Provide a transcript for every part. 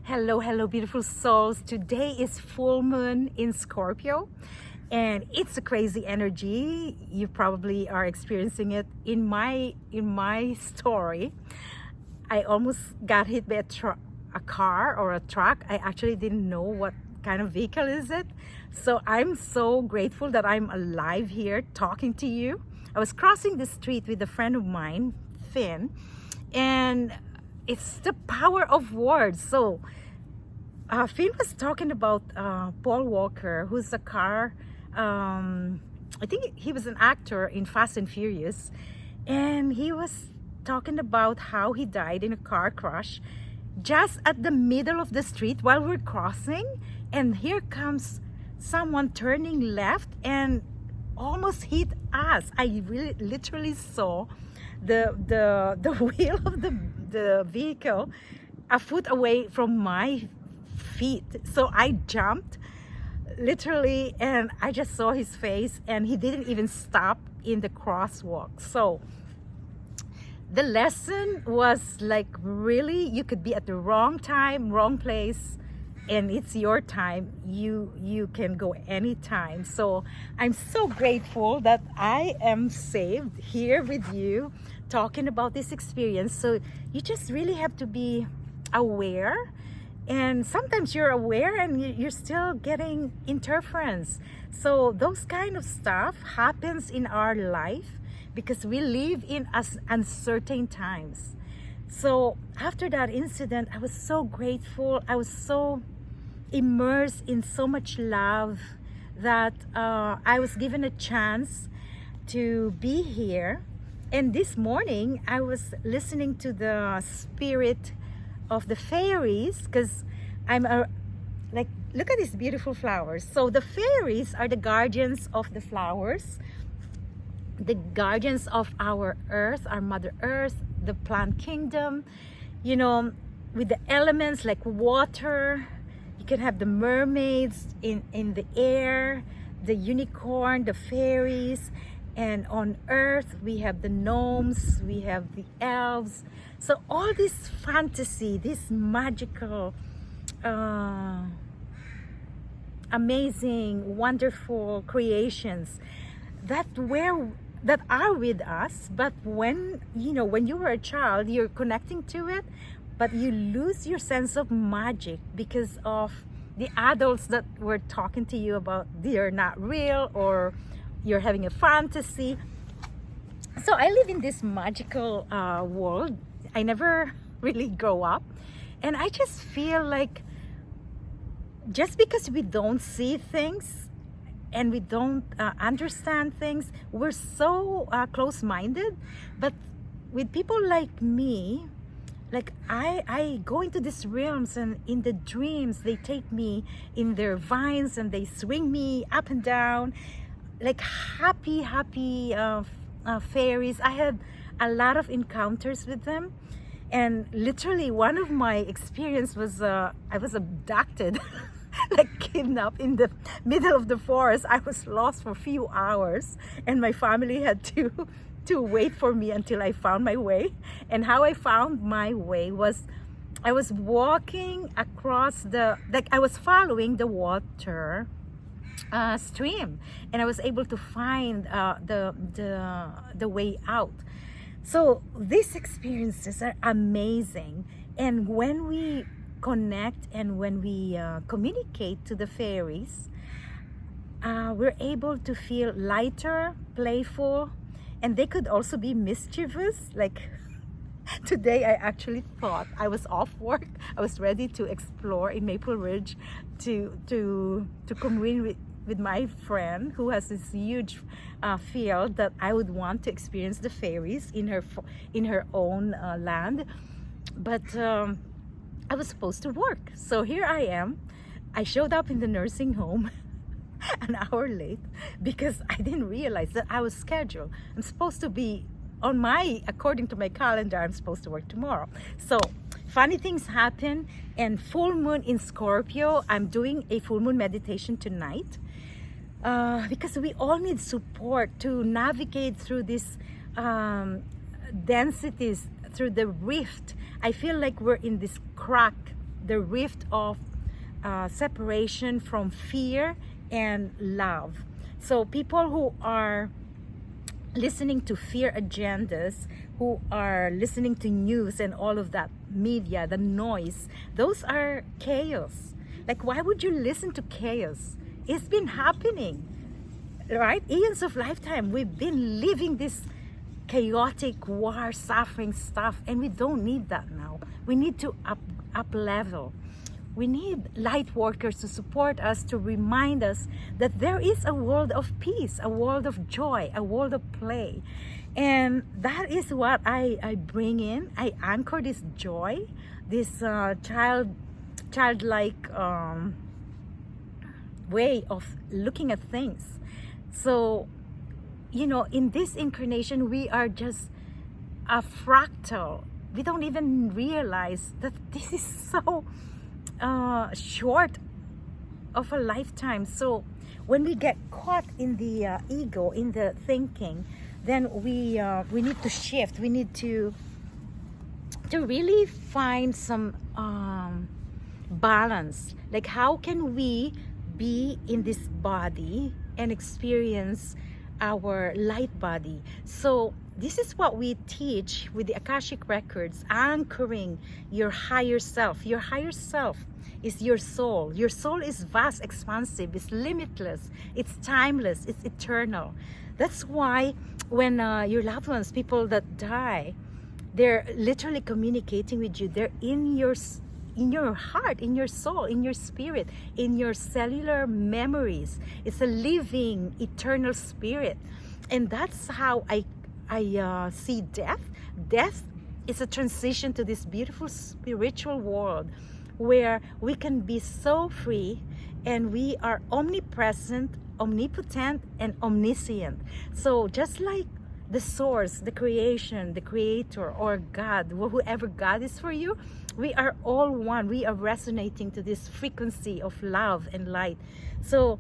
Hello, hello, beautiful souls. Today is full moon in Scorpio, and it's a crazy energy. You probably are experiencing it. In my story, I almost got hit by a car or a truck. I actually didn't know what kind of vehicle is it. So I'm so grateful that I'm alive here talking to you. I was crossing the street with a friend of mine, Finn, and it's the power of words. So Finn was talking about Paul Walker, who's a car, I think he was an actor in Fast and Furious, and he was talking about how he died in a car crash just at the middle of the street while we're crossing, and here comes someone turning left and almost hit us. I really literally saw the wheel of the vehicle a foot away from my feet. So I jumped literally, and I just saw his face, and he didn't even stop in the crosswalk. So the lesson was like, really, you could be at the wrong time, wrong place, and it's your time. You can go anytime. So I'm so grateful that I am saved here with you talking about this experience. So you just really have to be aware, and sometimes you're aware and you're still getting interference. So those kind of stuff happens in our life because we live in uncertain times. So after that incident, I was so grateful. I was so immersed in so much love that I was given a chance to be here. And this morning I was listening to the spirit of the fairies, because like, look at these beautiful flowers. So the fairies are the guardians of the flowers, the guardians of our earth, our mother earth, the plant kingdom, you know, with the elements like water. You can have the mermaids in the air, the unicorn, the fairies, and on earth we have the gnomes, we have the elves. So all this fantasy, this magical, amazing, wonderful creations that are with us. But when you were a child, you're connecting to it, but you lose your sense of magic because of the adults that were talking to you about they're not real, or you're having a fantasy. So I live in this magical world. I never really grow up, and I just feel like just because we don't see things and we don't understand things, we're so close-minded. But with people like me, like I go into these realms, and in the dreams they take me in their vines and they swing me up and down like happy fairies. I had a lot of encounters with them, and literally one of my experience was I was abducted like kidnapped in the middle of the forest. I was lost for a few hours, and my family had to wait for me until I found my way. And how I found my way was I was walking across I was following the water stream, and I was able to find the way out. So these experiences are amazing, and when we connect and when we communicate to the fairies, we're able to feel lighter, playful, and they could also be mischievous. Like today I actually thought I was off work, I was ready to explore in Maple Ridge to commune with my friend who has this huge field that I would want to experience the fairies in her own land. But I was supposed to work, so here I am. I showed up in the nursing home an hour late because I didn't realize that I was scheduled. I'm supposed to be according to my calendar, I'm supposed to work tomorrow. So funny things happen, and full moon in Scorpio. I'm doing a full moon meditation tonight because we all need support to navigate through these densities, through the rift. I feel like we're in this crack the rift of separation from fear and love. So people who are listening to fear agendas, who are listening to news and all of that media, the noise, those are chaos. Like, why would you listen to chaos? It's been happening, right? Eons of lifetime, we've been living this chaotic war, suffering stuff, and we don't need that now. We need to up level. We need light workers to support us, to remind us that there is a world of peace, a world of joy, a world of play. And that is what I bring in. I anchor this joy, this childlike way of looking at things. So, you know, in this incarnation, we are just a fractal. We don't even realize that this is so short of a lifetime. So when we get caught in the ego, in the thinking, then we need to shift. We need to really find some balance. Like, how can we be in this body and experience our light body? So this is what we teach with the Akashic Records, anchoring your higher self. Your higher self is your soul. Your soul is vast, expansive, it's limitless, it's timeless, it's eternal. That's why when your loved ones, people that die, they're literally communicating with you. They're in your heart, in your soul, in your spirit, in your cellular memories. It's a living, eternal spirit. And that's how I see death. Death is a transition to this beautiful spiritual world where we can be so free, and we are omnipresent, omnipotent, and omniscient. So just like the source, the creation, the creator, or God, whoever God is for you, we are all one. We are resonating to this frequency of love and light. So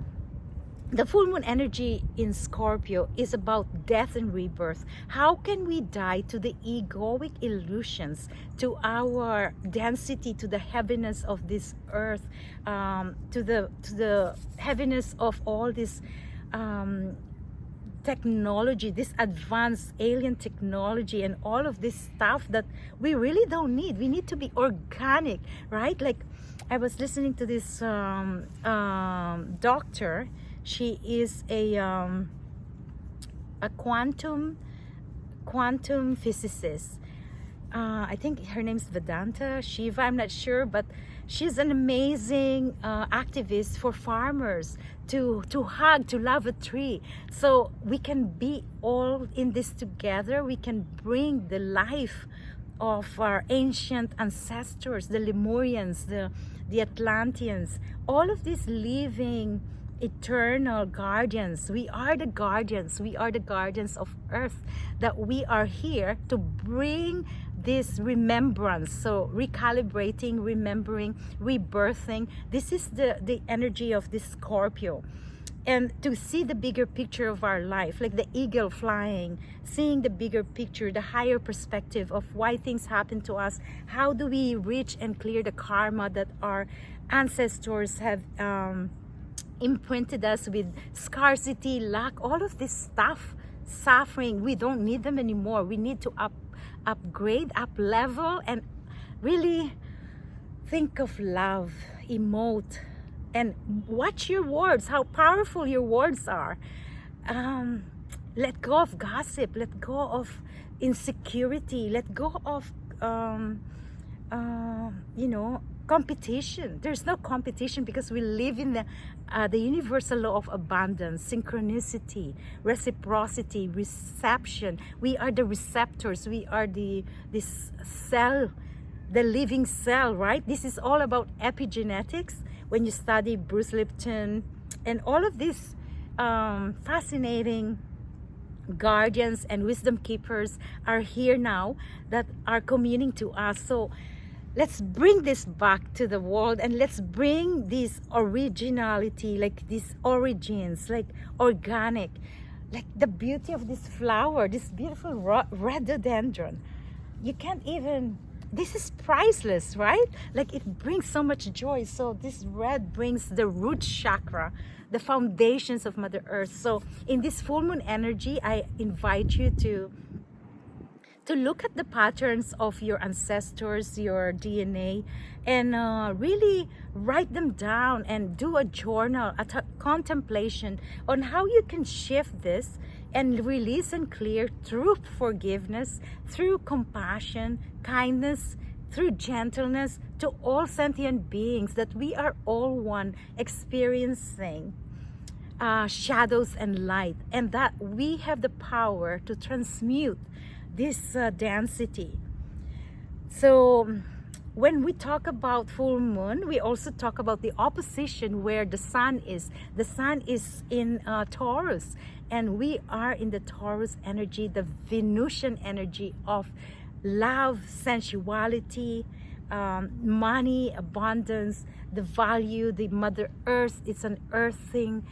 the full moon energy in Scorpio is about death and rebirth. How can we die to the egoic illusions, to our density, to the heaviness of this earth, to the heaviness of all this technology, this advanced alien technology, and all of this stuff that we really don't need. We need to be organic, right? Like, I was listening to this doctor. She is a quantum physicist. I think her name's Vedanta Shiva, I'm not sure, but she's an amazing activist for farmers to hug, to love a tree. So we can be all in this together. We can bring the life of our ancient ancestors, the Lemurians, the Atlanteans, all of these living eternal guardians. We are the guardians. We are the guardians of earth, that we are here to bring this remembrance. So recalibrating, remembering, rebirthing. This is the energy of this Scorpio. And to see the bigger picture of our life, like the eagle flying, seeing the bigger picture, the higher perspective of why things happen to us. How do we reach and clear the karma that our ancestors have imprinted us with? Scarcity, lack, all of this stuff, suffering. We don't need them anymore. We need to upgrade, up level, and really think of love, emote, and watch your words, how powerful your words are. Let go of gossip, let go of insecurity, let go of competition. There's no competition, because we live in the universal law of abundance, synchronicity, reciprocity, reception. We are the receptors. We are this cell, the living cell, right? This is all about epigenetics. When you study Bruce Lipton and all of these fascinating guardians and wisdom keepers are here now, that are communing to us. So let's bring this back to the world, and let's bring this originality, like these origins, like organic, like the beauty of this flower, this beautiful rhododendron. You can't even this is priceless, right? Like it brings so much joy. So this red brings the root chakra, the foundations of Mother Earth. So in this full moon energy, I invite you to look at the patterns of your ancestors, your DNA, and really write them down and do a journal, a contemplation on how you can shift this and release and clear through forgiveness, through compassion, kindness, through gentleness to all sentient beings, that we are all one, experiencing shadows and light, and that we have the power to transmute this density. So when we talk about full moon, we also talk about the opposition where the sun is. The sun is in Taurus, and we are in the Taurus energy, the Venusian energy of love, sensuality, money, abundance, the value, the Mother Earth. It's an earthing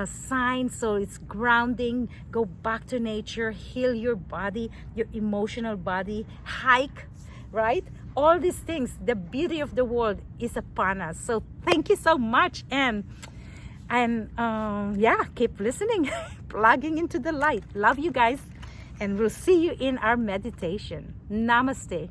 sign, so it's grounding. Go back to nature, heal your body, your emotional body, hike, right? All these things, the beauty of the world is upon us. So thank you so much, and yeah, keep listening, plugging into the light. Love you guys, and we'll see you in our meditation. Namaste.